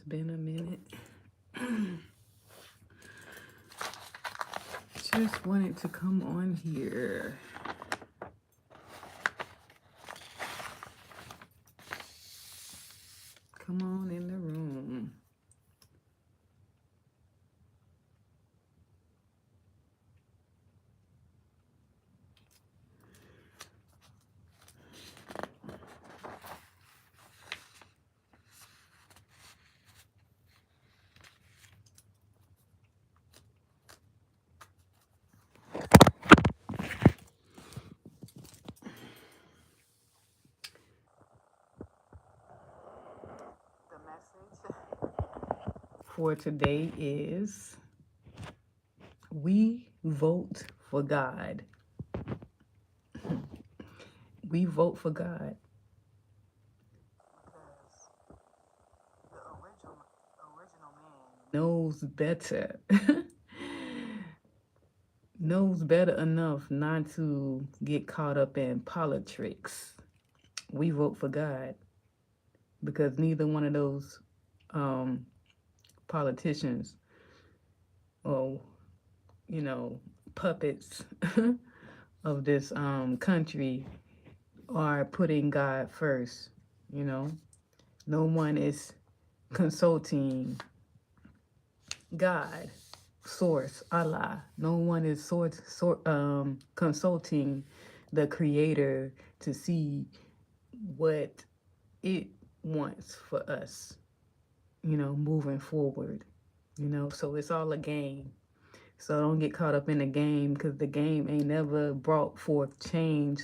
It's been a minute. Just wanted to come on here. Come on in the room. The message for today is we vote for God. We vote for God. The original man knows better. Knows better enough not to get caught up in politics. We vote for God because neither one of those politicians or puppets of this country are putting God first. No one is consulting God, source, Allah. No one is consulting the creator to see what it wants for us, moving forward. So it's all a game. So don't get caught up in the game, because the game ain't never brought forth change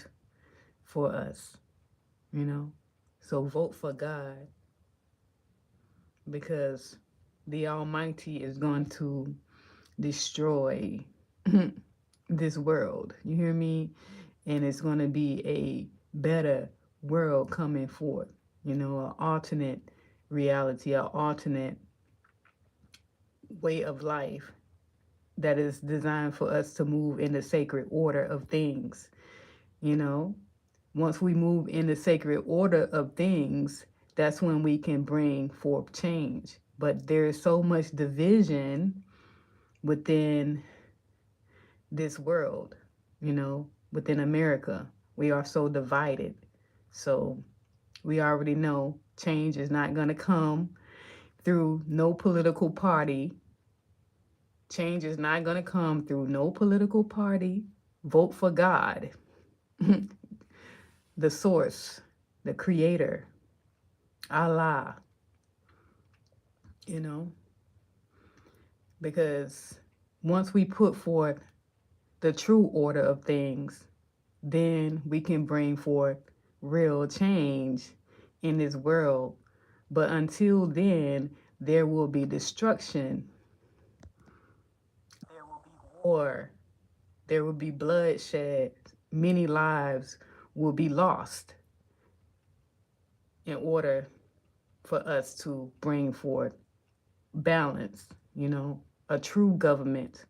for us. So vote for God, because the Almighty is going to destroy this world. You hear me? And it's going to be a better world coming forth. An alternate reality, an alternate way of life that is designed for us to move in the sacred order of things. Once we move in the sacred order of things, that's when we can bring forth change. But there is so much division within this world, within America. We are so divided. So we already know change is not going to come through no political party. Change is not going to come through no political party. Vote for God, the source, the creator, Allah, because once we put forth the true order of things, then we can bring forth real change in this world. But until then, there will be destruction. There will be war. There will be bloodshed. Many lives will be lost in order for us to bring forth balance, a true government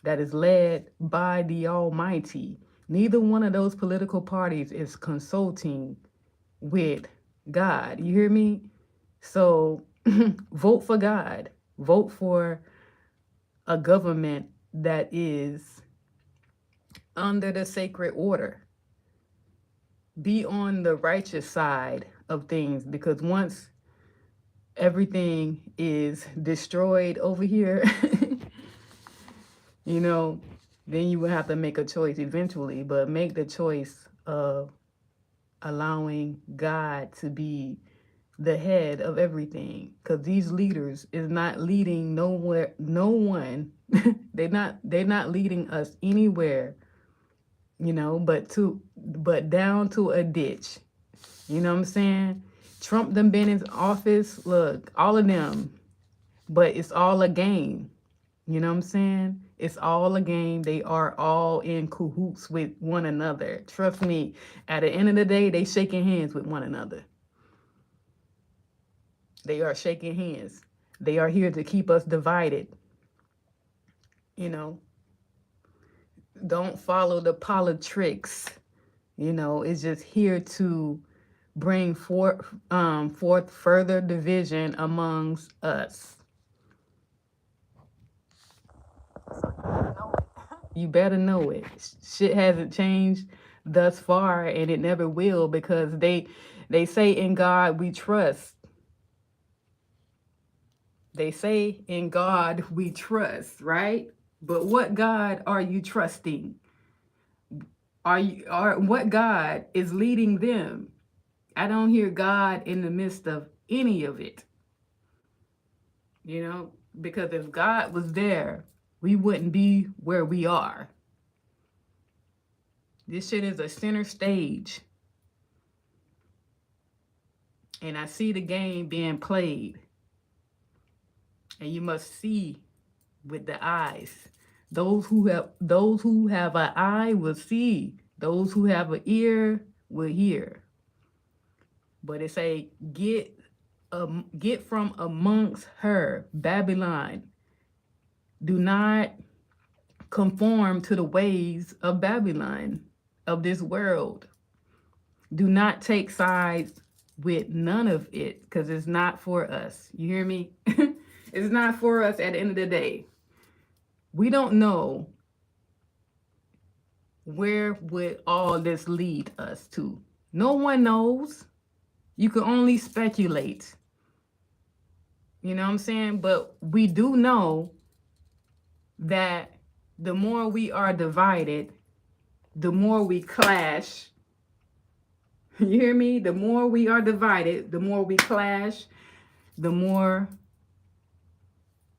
that is led by the Almighty. Neither one of those political parties is consulting with God. You hear me? So vote for God. Vote for a government that is under the sacred order. Be on the righteous side of things, because once everything is destroyed over here, then you will have to make a choice eventually. But make the choice of allowing God to be the head of everything, because these leaders is not leading nowhere. No one. they're not leading us anywhere, but down to a ditch. You know what I'm saying? Trump done been in office, look, all of them, but it's all a game. You know what I'm saying? It's all a game. They are all in cahoots with one another. Trust me, at the end of the day, they shaking hands with one another. They are shaking hands. They are here to keep us divided. Don't follow the politics. It's just here to bring forth further division amongst us. You better know it. Shit hasn't changed thus far, and it never will, because they say in God we trust. They say in God we trust, right? But what God are you trusting? What God is leading them? I don't hear God in the midst of any of it. You know, because if God was there, we wouldn't be where we are. This shit is a center stage. And I see the game being played. And you must see with the eyes. Those who have an eye will see. Those who have an ear will hear. But it say, get from amongst her, Babylon. Do not conform to the ways of Babylon, of this world. Do not take sides with none of it, because it's not for us. You hear me? It's not for us at the end of the day. We don't know where would all this lead us to. No one knows. You can only speculate. You know what I'm saying? But we do know that the more we are divided, the more we clash. You hear me? The more we are divided, the more we clash, the more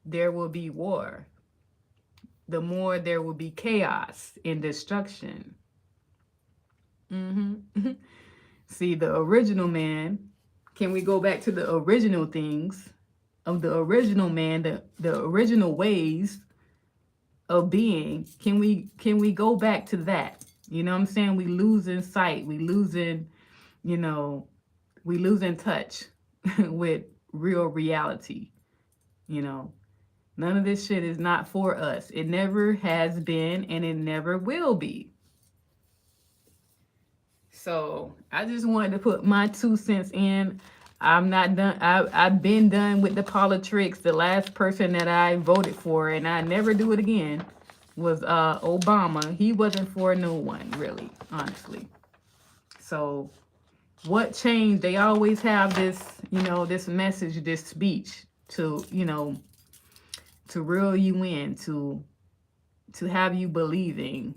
there will be war. The more there will be chaos and destruction. See, the original man, can we go back to the original things of the original man, the original ways of being? Can we go back to that? You know what I'm saying? We losing sight. We losing touch with real reality. You know, none of this shit is not for us. It never has been, and it never will be. So I just wanted to put my 2 cents in. I'm not done. I've been done with the politics. The last person that I voted for, and I never do it again, was Obama. He wasn't for no one, really, honestly. So what changed? They always have this, this message, this speech to, to reel you in, to have you believing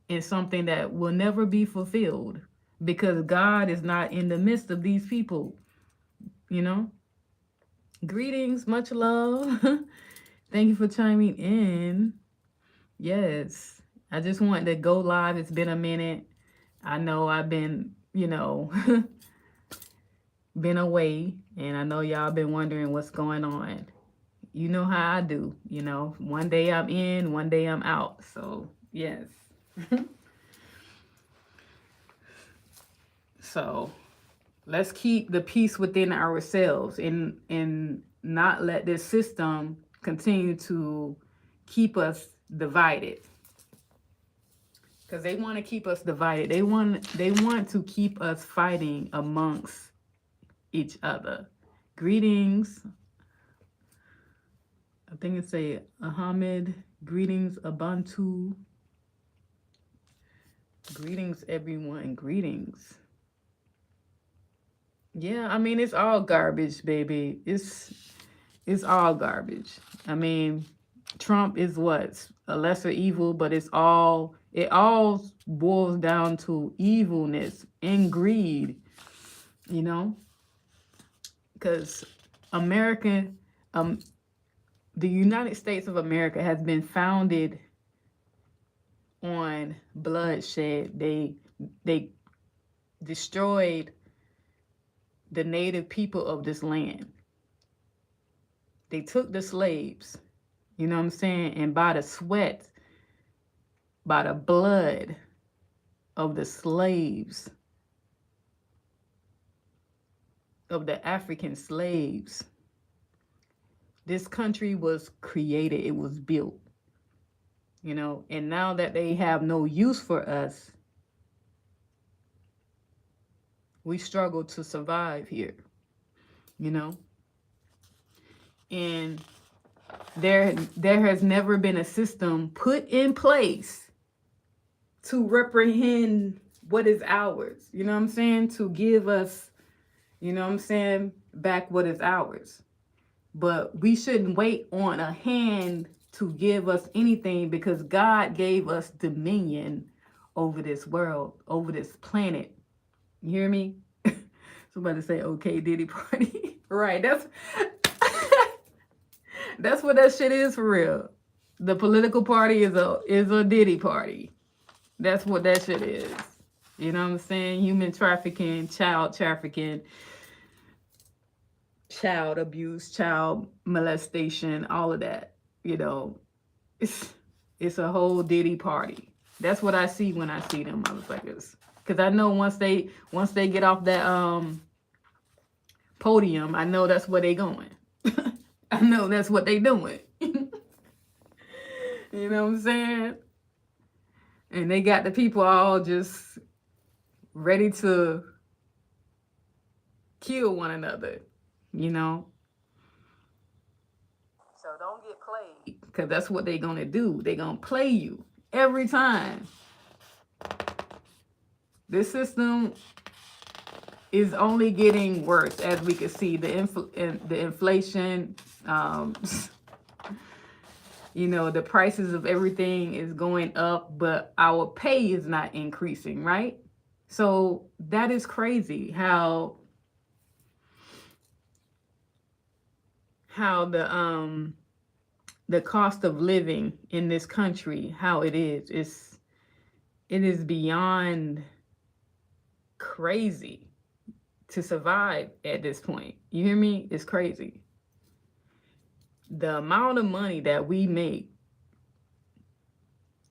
in something that will never be fulfilled, because God is not in the midst of these people. Greetings, much love. Thank you for chiming in. Yes, I just wanted to go live. It's been a minute. I know I've been, been away, and I know y'all been wondering what's going on. You know how I do, one day I'm in, one day I'm out. So yes. So let's keep the peace within ourselves, and not let this system continue to keep us divided. Because they want to keep us divided. They want to keep us fighting amongst each other. Greetings. I think it's a Ahmed. Greetings, Ubuntu. Greetings, everyone. Greetings. Yeah, I mean, it's all garbage, baby. It's all garbage. I mean, Trump is what? A lesser evil, but it all boils down to evilness and greed, because the United States of America has been founded on bloodshed. They destroyed the native people of this land. They took the slaves, you know what I'm saying? And by the sweat, by the blood of the slaves, of the African slaves, this country was created, it was built, and now that they have no use for us, We struggle to survive here, you know? And there has never been a system put in place to reprehend what is ours. You know what I'm saying? To give us, you know what I'm saying, back what is ours. But we shouldn't wait on a hand to give us anything, because God gave us dominion over this world, over this planet. You hear me? Somebody say, okay, Diddy party. Right, that's what that shit is for real. The political party is a Diddy party. That's what that shit is. You know what I'm saying? Human trafficking, child trafficking, child abuse, child molestation, all of that. You know, it's a whole Diddy party. That's what I see when I see them motherfuckers. Cause I know once they get off that podium, I know that's where they going. I know that's what they doing. You know what I'm saying? And they got the people all just ready to kill one another, you know? So don't get played, because that's what they're going to do. They're going to play you every time. This system is only getting worse, as we can see. The inflation, you know, the prices of everything is going up, but our pay is not increasing, right? So that is crazy how the cost of living in this country, how it is. It is beyond crazy to survive at this point. You hear me? It's crazy. The amount of money that we make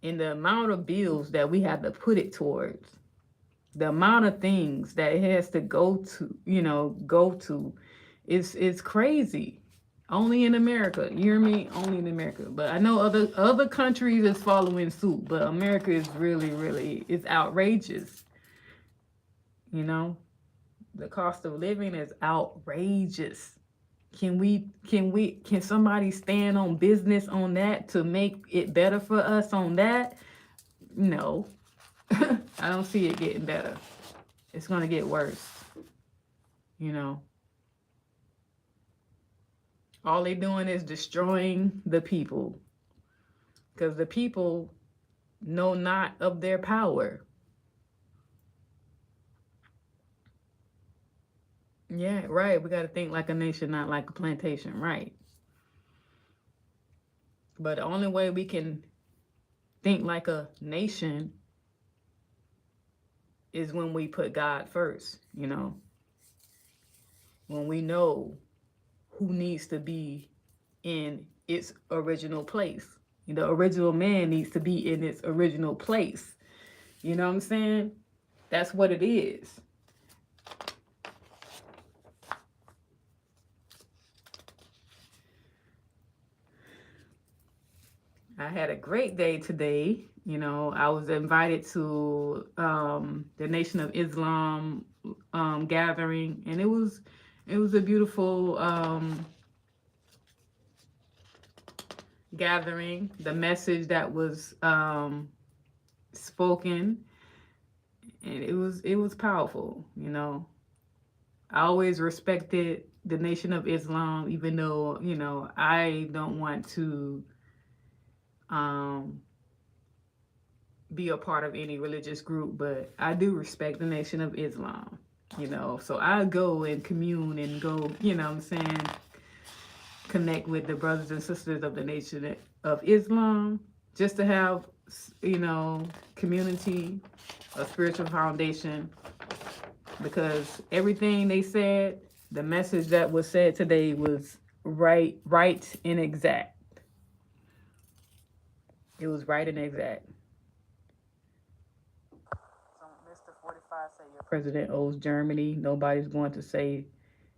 and the amount of bills that we have to put it towards, the amount of things that it has to go to, it's crazy. Only in America. You hear me? Only in America. But I know other countries is following suit, but America is really, it's outrageous. You know? The cost of living is outrageous. Can somebody stand on business on that to make it better for us on that? No. I don't see it getting better. It's going to get worse. You know? All they're doing is destroying the people, because the people know not of their power. Yeah, right. We got to think like a nation, not like a plantation, right? But the only way we can think like a nation is when we put God first, you know? When we know who needs to be in its original place. The original man needs to be in its original place. You know what I'm saying? That's what it is. I had a great day today. You know, I was invited to the Nation of Islam gathering, and it was a beautiful gathering. The message that was spoken, and it was powerful. You know, I always respected the Nation of Islam, even though, you know, I don't want to be a part of any religious group, but I do respect the Nation of Islam, you know. So I go and commune and go, you know what I'm saying, connect with the brothers and sisters of the Nation of Islam, just to have, you know, community, a spiritual foundation, because everything they said, the message that was said today was right and exact. It was right and exact. So Mr. 45 said your president owes Germany. Nobody's going to say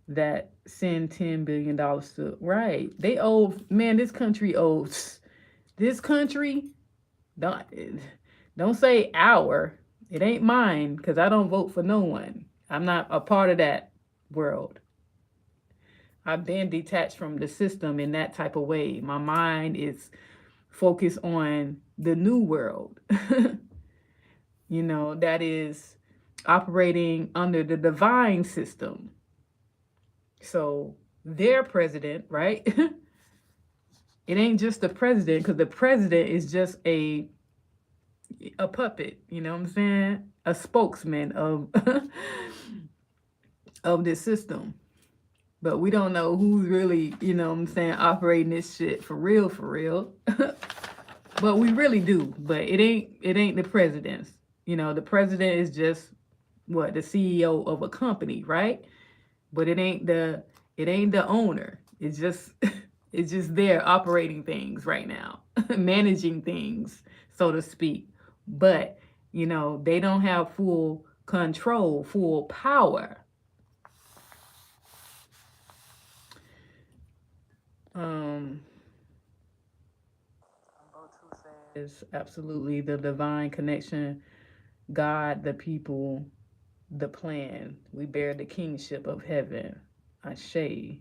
that send $10 billion to, right. They owe, man, this country owes. This country, don't say our. It ain't mine, because I don't vote for no one. I'm not a part of that world. I've been detached from the system in that type of way. My mind is focused on the new world, that is operating under the divine system. So their president, right? It ain't just the president, because the president is just a puppet, you know what I'm saying? A spokesman of of this system. But we don't know who's really, operating this shit for real, for real. But we really do. But it ain't the president's. The president is just what, the CEO of a company, right? But it ain't the owner. It's just it's just there operating things right now, managing things, so to speak. But they don't have full control, full power. Is absolutely the divine connection, God, the people, the plan. We bear the kingship of heaven. Ashe. You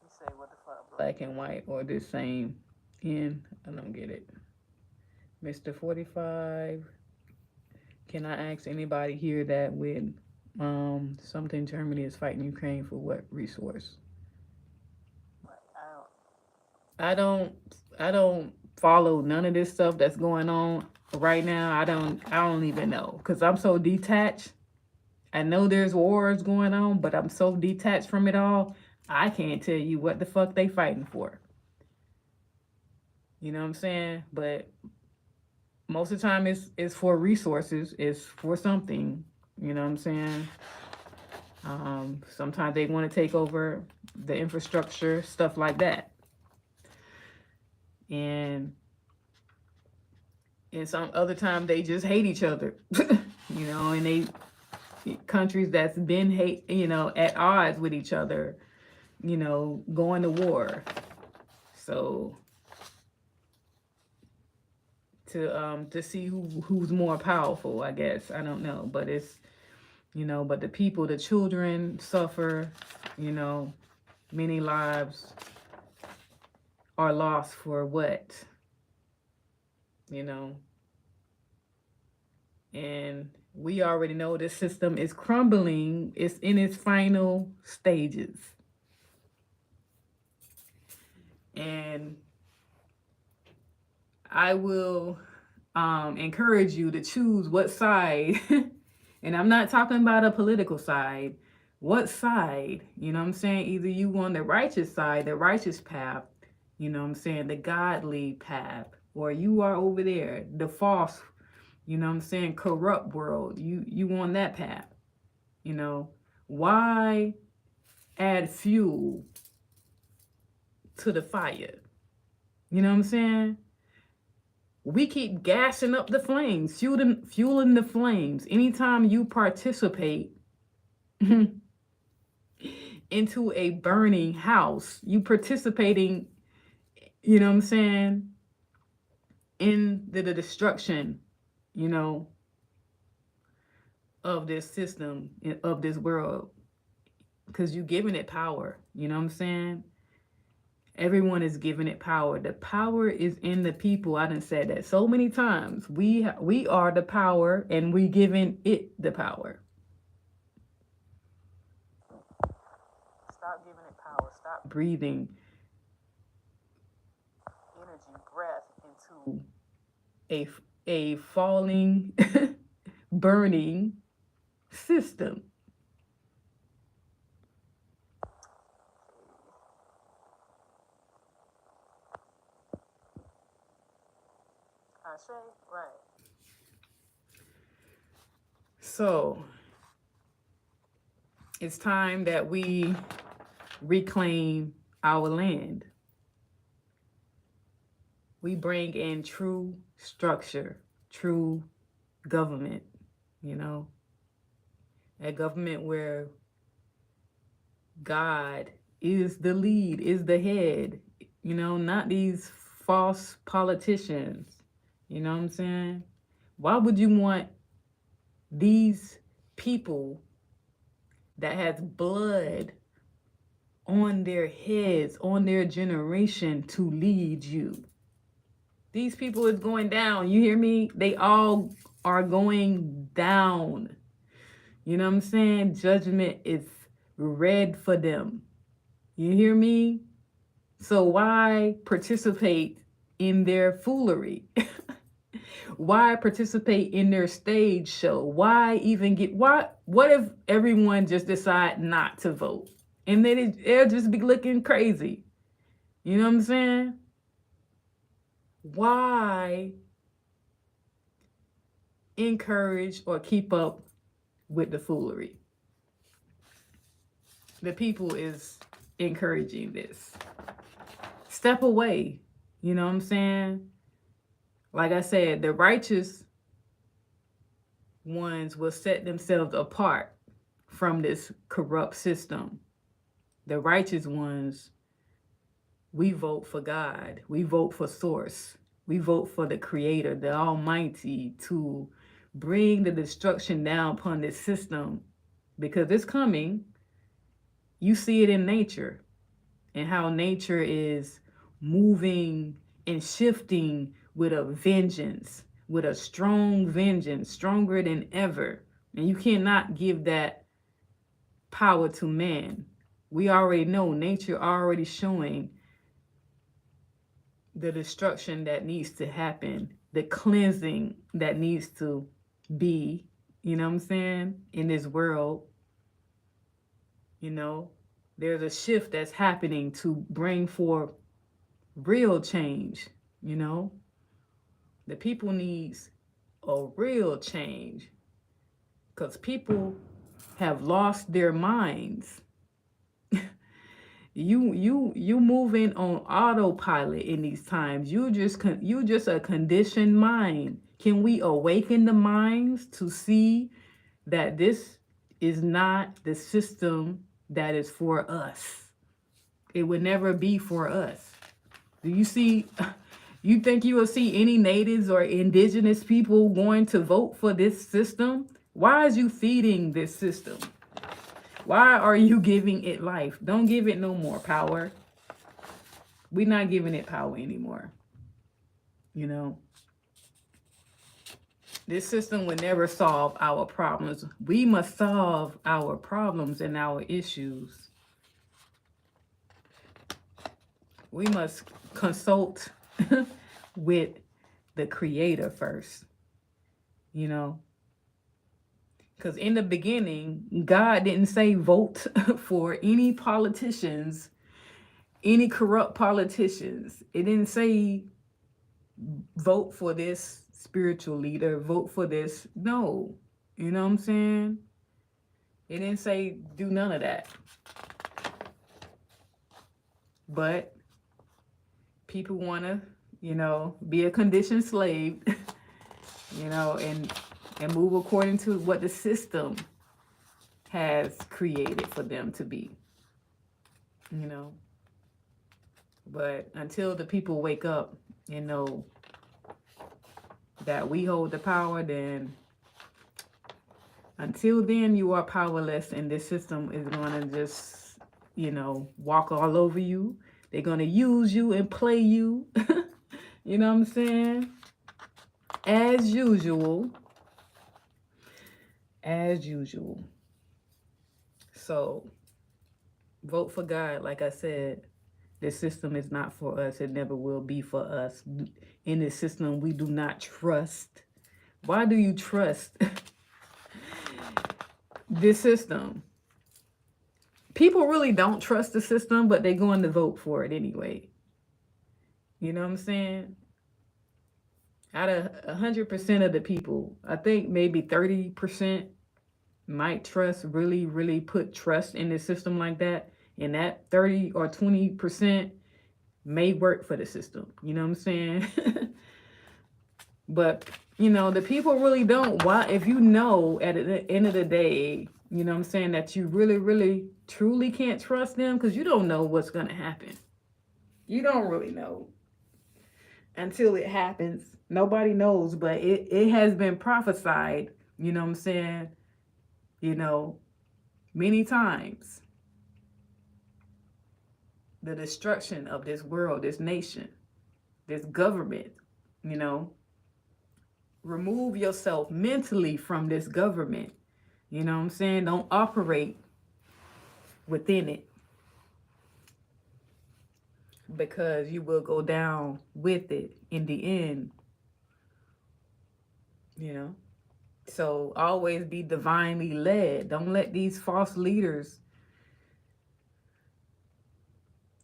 say what the fuck, black and white or the same? I don't get it. Mr. 45. Can I ask anybody here that with something Germany is fighting Ukraine for what resource? I don't follow none of this stuff that's going on right now. I don't even know, because I'm so detached. I know there's wars going on, but I'm so detached from it all. I can't tell you what the fuck they fighting for. You know what I'm saying? But most of the time it's for resources, it's for something. You know what I'm saying? Sometimes they want to take over the infrastructure, stuff like that. And some other time they just hate each other. And they countries that's been at odds with each other, going to war. So to see who's more powerful, I guess. I don't know, but it's but the people, the children suffer, many lives are lost for what? And we already know this system is crumbling. It's in its final stages. And I will encourage you to choose what side. And I'm not talking about a political side. What side? You know what I'm saying? Either you on the righteous side, the righteous path, the godly path, or you are over there, the false, corrupt world. You on that path. Why add fuel to the fire? You know what I'm saying? We keep gassing up the flames, fueling the flames. Anytime you participate into a burning house, you participating, in the destruction, of this system, of this world, because you're giving it power. You know what I'm saying? Everyone is giving it power. The power is in the people. I done said that so many times. We are the power, and we giving it the power. Stop giving it power. Stop breathing energy, breath into a falling, burning system. Right. So it's time that we reclaim our land. We bring in true structure, true government, a government where God is the lead, is the head, not these false politicians. You know what I'm saying? Why would you want these people that has blood on their heads, on their generation to lead you. These people is going down. You hear me? They all are going down. You know what I'm saying? Judgment is red for them. You hear me? So why participate in their foolery? Why participate in their stage show? Why even what if everyone just decide not to vote? And then they'll just be looking crazy. You know what I'm saying? Why encourage or keep up with the foolery? The people is encouraging this. Step away. You know what I'm saying? Like I said, the righteous ones will set themselves apart from this corrupt system. The righteous ones, we vote for God. We vote for Source. We vote for the Creator, the Almighty, to bring the destruction down upon this system, because it's coming. You see it in nature and how nature is moving and shifting with a vengeance, with a strong vengeance, stronger than ever. And you cannot give that power to man. We already know nature already showing the destruction that needs to happen, the cleansing that needs to be, you know what I'm saying, in this world. You know, there's a shift that's happening to bring forth real change. You know, the people needs a real change, because people have lost their minds. You moving on autopilot in these times. You just a conditioned mind. Can we awaken the minds to see that this is not the system that is for us? It would never be for us. Do you see? You think you will see any natives or indigenous people going to vote for this system? Why is you feeding this system? Why are you giving it life? Don't give it no more power. We're not giving it power anymore. You know, this system will never solve our problems. We must solve our problems and our issues. We must consult with the Creator first, you know. Because in the beginning, God didn't say vote for any politicians, any corrupt politicians. It didn't say vote for this spiritual leader, vote for this. No, you know what I'm saying? It didn't say do none of that. But people want to, you know, be a conditioned slave, you know, and move according to what the system has created for them to be, you know. But until the people wake up and know that we hold the power, then until then you are powerless, and this system is going to just, you know, walk all over you. They're going to use you and play you. You know what I'm saying? As usual. As usual. So, vote for God. Like I said, this system is not for us. It never will be for us. In this system, we do not trust. Why do you trust this system? People really don't trust the system, but they're going to vote for it anyway. You know what I'm saying? Out of 100% of the people, I think maybe 30% might trust, really put trust in the system like that. And that 30 or 20% may work for the system. You know what I'm saying? But, you know, the people really don't. Why? If you know at the end of the day, you know what I'm saying, that you really, truly can't trust them, because you don't know what's going to happen. You don't really know until it happens. Nobody knows, but it has been prophesied You know what I'm saying? You know, many times the destruction of this world, this nation, this government, you know, remove yourself mentally from this government. You know what I'm saying? Don't operate within it, because you will go down with it in the end, you know? So always be divinely led. Don't let these false leaders,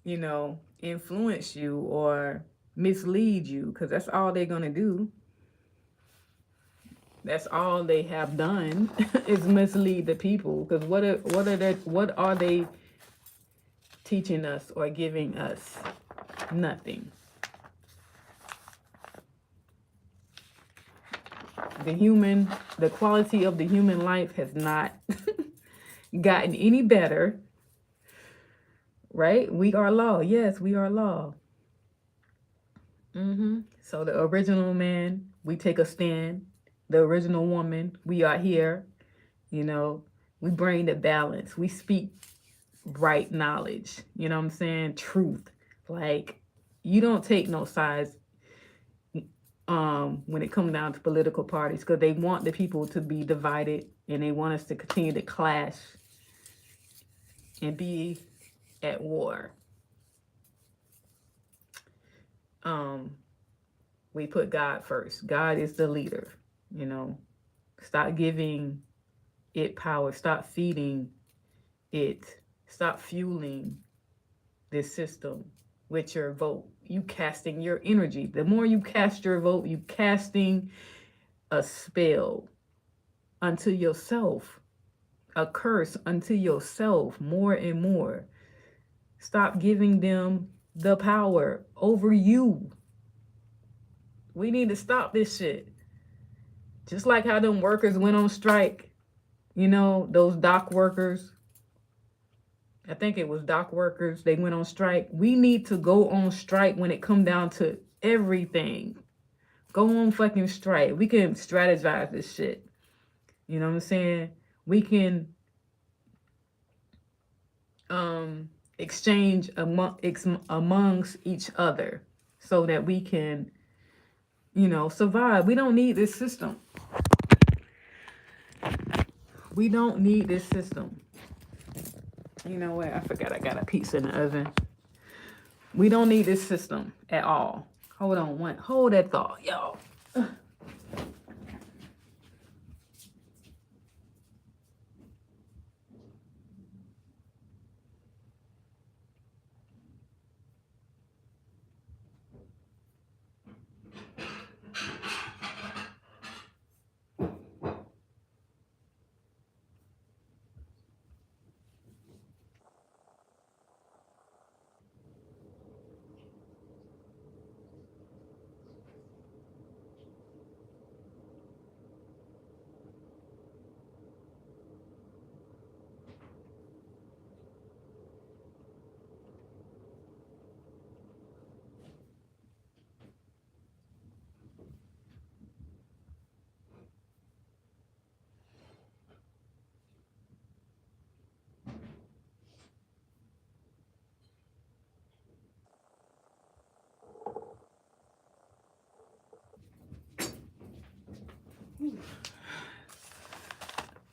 you know, influence you or mislead you, because that's all they're going to do. That's all they have done is mislead the people. Because what are they teaching us or giving us? Nothing. The quality of the human life has not gotten any better, right? We are law. Yes, we are law. So the original man, we take a stand. The original woman, we are here. You know, we bring the balance. We speak right knowledge. You know what I'm saying? Truth. Like, you don't take no sides when it comes down to political parties, because they want the people to be divided, and they want us to continue to clash and be at war. We put God first. God is the leader. You know, stop giving it power. Stop feeding it. Stop fueling this system with your vote. You casting your energy. The more you cast your vote, you casting a spell unto yourself, a curse unto yourself more and more. Stop giving them the power over you. We need to stop this shit. Just like how them workers went on strike, you know, those dock workers. I think it was dock workers. They went on strike. We need to go on strike when it come down to everything. Go on fucking strike. We can strategize this shit. You know what I'm saying? We can exchange amongst each other so that we can, you know, survive. We don't need this system. We don't need this system. You know what? I forgot I got a pizza in the oven. We don't need this system at all. Hold on hold that thought, y'all.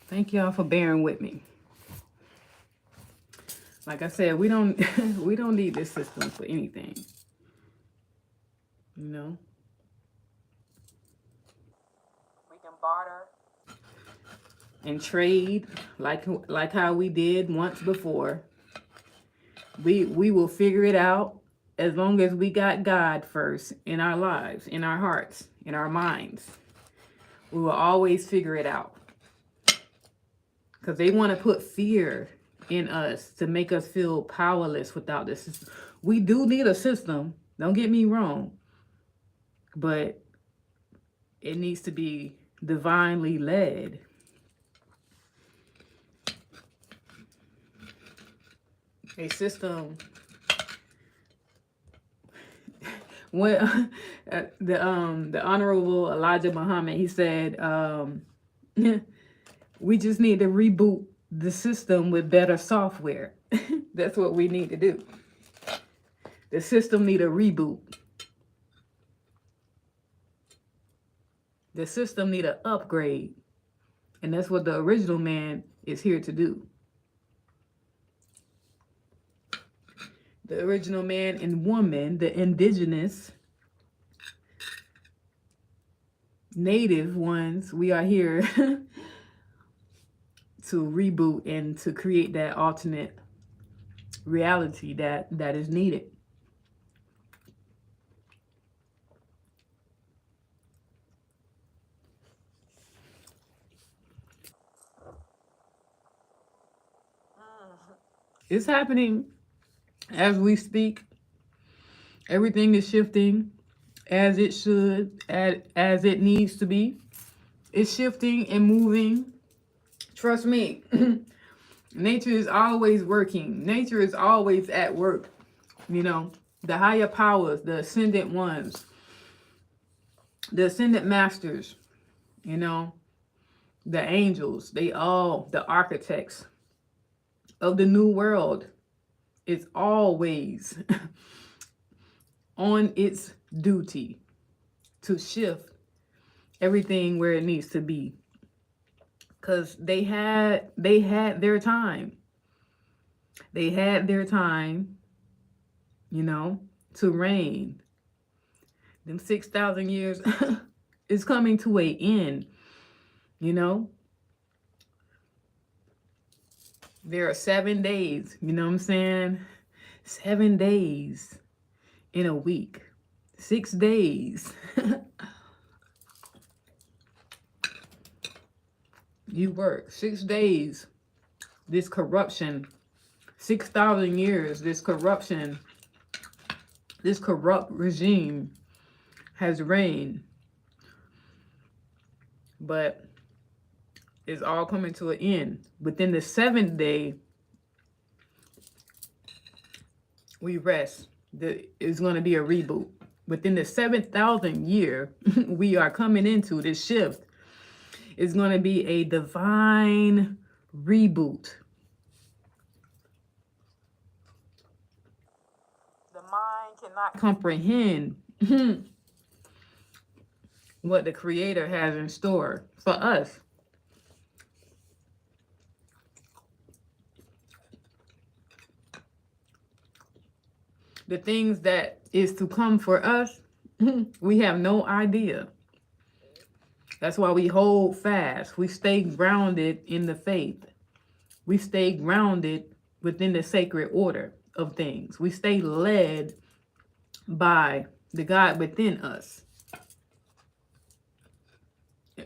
Thank y'all for bearing with me. Like I said, we don't we don't need this system for anything. You know? We can barter and trade like how we did once before. We will figure it out as long as we got God first in our lives, in our hearts, in our minds. We will always figure it out. Because they want to put fear in us to make us feel powerless without this system. We do need a system, don't get me wrong, but it needs to be divinely led. A system. When the Honorable Elijah Muhammad, he said, We just need to reboot the system with better software. That's what we need to do. The system need a reboot. The system need an upgrade. And that's what the original man is here to do. The original man and woman, the indigenous, native ones, we are here to reboot and to create that alternate reality that is needed. It's happening as we speak. Everything is shifting as it should, as it needs to be. It's shifting and moving. Trust me. Nature is always working. Nature is always at work. You know, the higher powers, the ascendant ones, the ascendant masters, you know, the angels, they all, the architects of the new world, is always on its duty to shift everything where it needs to be. Because they had their time. They had their time, you know, to reign. Them 6,000 years is coming to an end, you know. There are 7 days, you know what I'm saying? 7 days in a week. 6 days. You work 6 days. This corruption, 6,000 years, this corruption, this corrupt regime has reigned. But it's all coming to an end. Within the 7th day, we rest. It's going to be a reboot. Within the 7,000 year, we are coming into this shift. It's going to be a divine reboot. The mind cannot comprehend what the Creator has in store for us. The things that is to come for us, we have no idea. That's why we hold fast. We stay grounded in the faith. We stay grounded within the sacred order of things. We stay led by the God within us.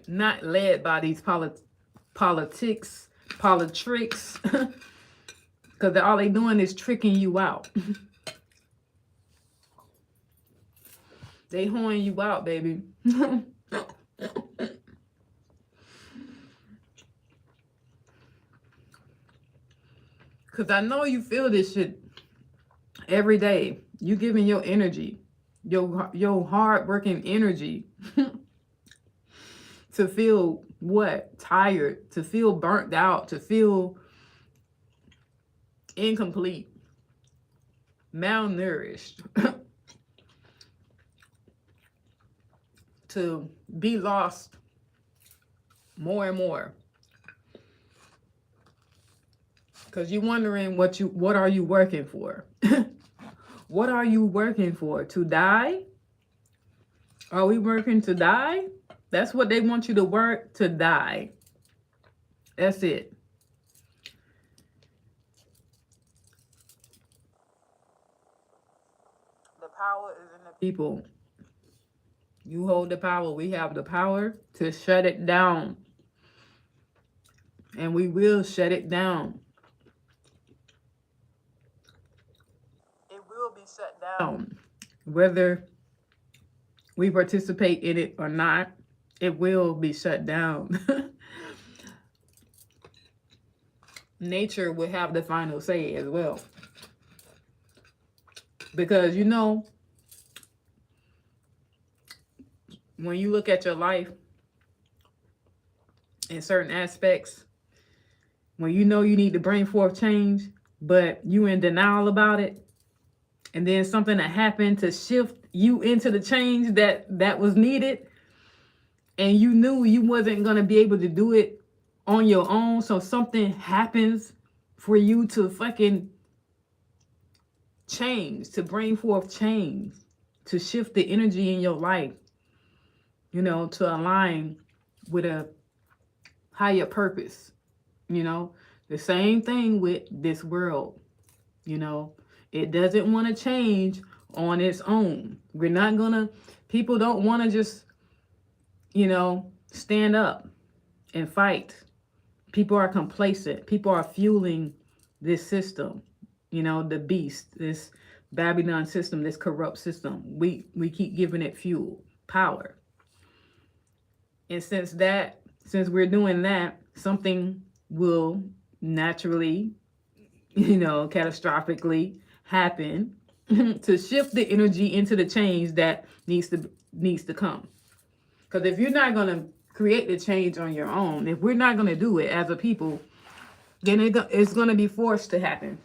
Not led by these politics, politics, because all they doing is tricking you out. They horn you out, baby. Because I know you feel this shit every day. You giving your energy, your hard-working energy to feel what? Tired, to feel burnt out, to feel incomplete, malnourished, to be lost more and more. Because you're wondering what are you working for? What are you working for? To die? Are we working to die? That's what they want you to work, to die. That's it. The power is in the people. You hold the power. We have the power to shut it down. And we will shut it down. It will be shut down. Whether we participate in it or not, it will be shut down. Nature will have the final say as well. Because, you know, when you look at your life, in certain aspects, when you know you need to bring forth change, but you in denial about it, and then something that happened to shift you into the change that was needed, and you knew you wasn't going to be able to do it on your own, so something happens for you to fucking change, to bring forth change, to shift the energy in your life, you know, to align with a higher purpose. You know, the same thing with this world. You know, it doesn't want to change on its own. We're not gonna, people don't want to just, you know, stand up and fight. People are complacent. People are fueling this system, you know, the beast, this Babylon system, this corrupt system. We keep giving it fuel, power. And since we're doing that, something will naturally, you know, catastrophically happen to shift the energy into the change that needs to come. Because if you're not going to create the change on your own, if we're not going to do it as a people, then it's going to be forced to happen.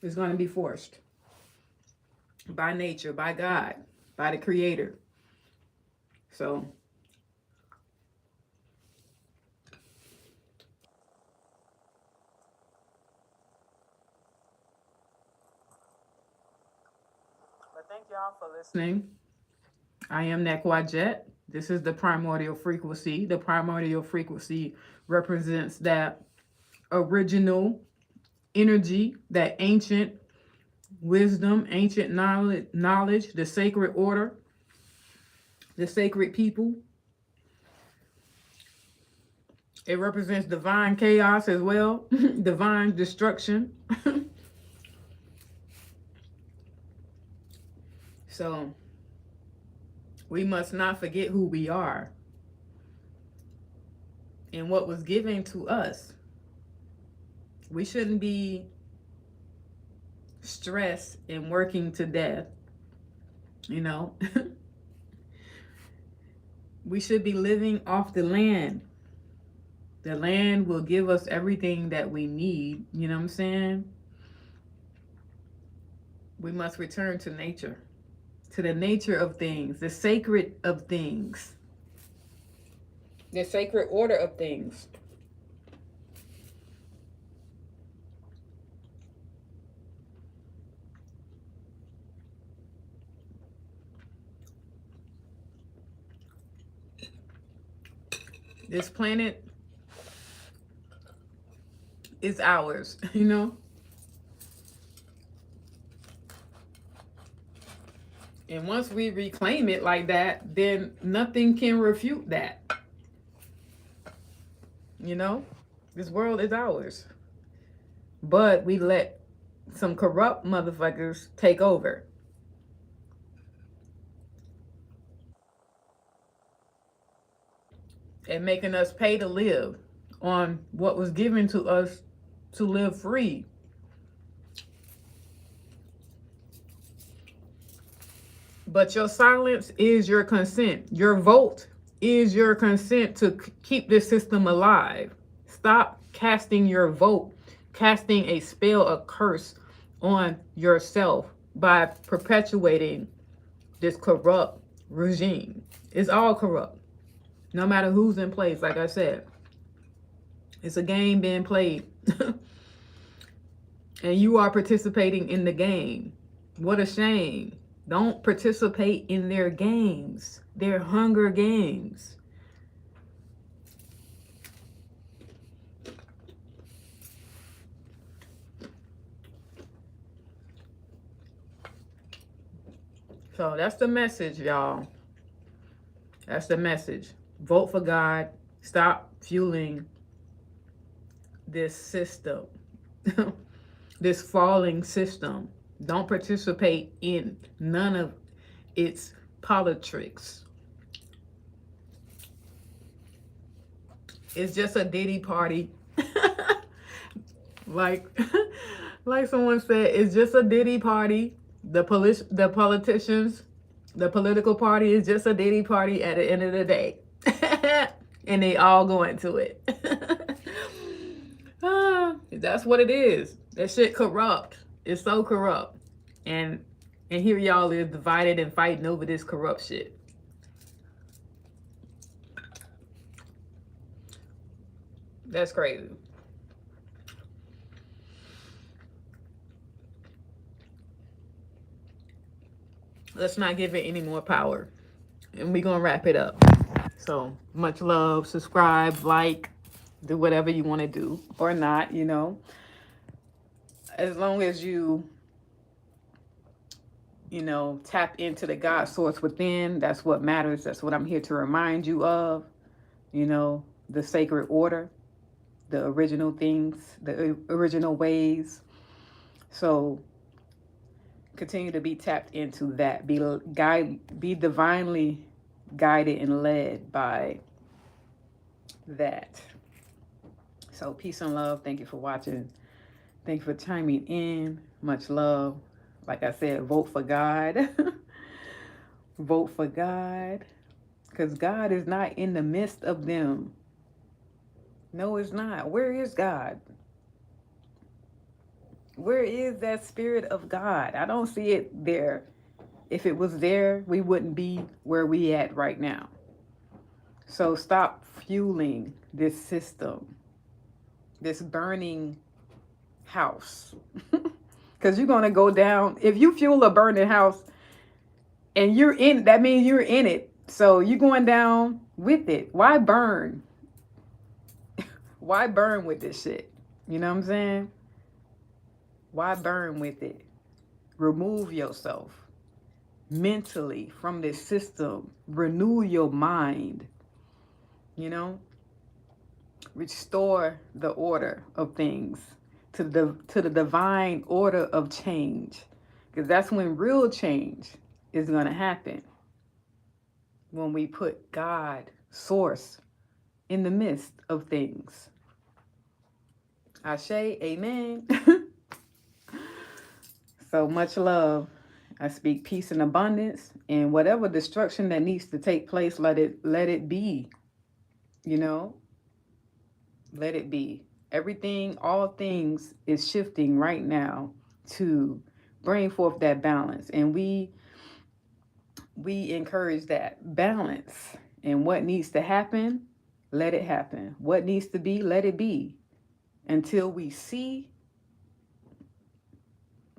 It's going to be forced by nature, by God, by the Creator. So but thank y'all for listening. I am Nekwajet. This is the primordial frequency. The primordial frequency represents that original energy, that ancient wisdom, ancient knowledge, the sacred order, the sacred people. It represents divine chaos as well, divine destruction. So we must not forget who we are and what was given to us. We shouldn't be stressed and working to death, you know. We should be living off the land. The land will give us everything that we need, you know what I'm saying? We must return to nature, to the nature of things, the sacred of things, the sacred order of things. This planet is ours, you know? And once we reclaim it like that, then nothing can refute that. You know? This world is ours. But we let some corrupt motherfuckers take over. And making us pay to live on what was given to us to live free. But your silence is your consent. Your vote is your consent to keep this system alive. Stop casting your vote, casting a spell, a curse on yourself by perpetuating this corrupt regime. It's all corrupt. No matter who's in place, like I said. It's a game being played. And you are participating in the game. What a shame. Don't participate in their games. Their Hunger Games. So that's the message, y'all. That's the message. Vote for God. Stop fueling this system. This falling system. Don't participate in none of its politics. It's just a Diddy party. like someone said, it's just a Diddy party. The politicians, the political party is just a Diddy party at the end of the day. And they all go into it. That's what it is. That shit corrupt. It's so corrupt. And here y'all is divided and fighting over this corrupt shit. That's crazy. Let's not give it any more power. And we're going to wrap it up. So much love. Subscribe, like, do whatever you want to do or not, you know. As long as you know, tap into the God source within, that's what matters. That's what I'm here to remind you of, you know, the sacred order, the original things, the original ways. So continue to be tapped into that. Be divinely guided and led by that. So peace and love. Thank you for watching. Thank you for chiming in. Much love. Like I said, vote for God. Vote for God. Because God is not in the midst of them. No, it's not. Where is God? Where is that spirit of God? I don't see it there. If it was there, we wouldn't be where we at right now. So stop fueling this system, this burning house. Because you're going to go down. If you fuel a burning house and you're in, that means you're in it. So you're going down with it. Why burn? Why burn with this shit? You know what I'm saying? Why burn with it? Remove yourself mentally from this system. Renew your mind. You know? Restore the order of things to the divine order of change. Because that's when real change is going to happen. When we put God, source, in the midst of things. Ashe, amen. So much love. I speak peace and abundance, and whatever destruction that needs to take place, let it be. You know, let it be. Everything, all things is shifting right now to bring forth that balance, and we encourage that balance. And what needs to happen, let it happen. What needs to be, let it be. Until we see,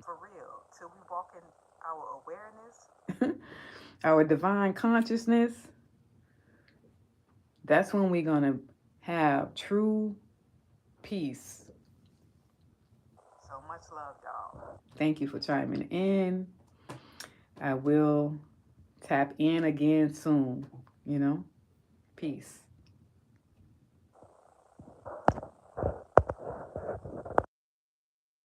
for real, till we walk in our awareness, our divine consciousness, that's when we're going to have true peace. So much love, y'all. Thank you for chiming in. I will tap in again soon, you know. Peace.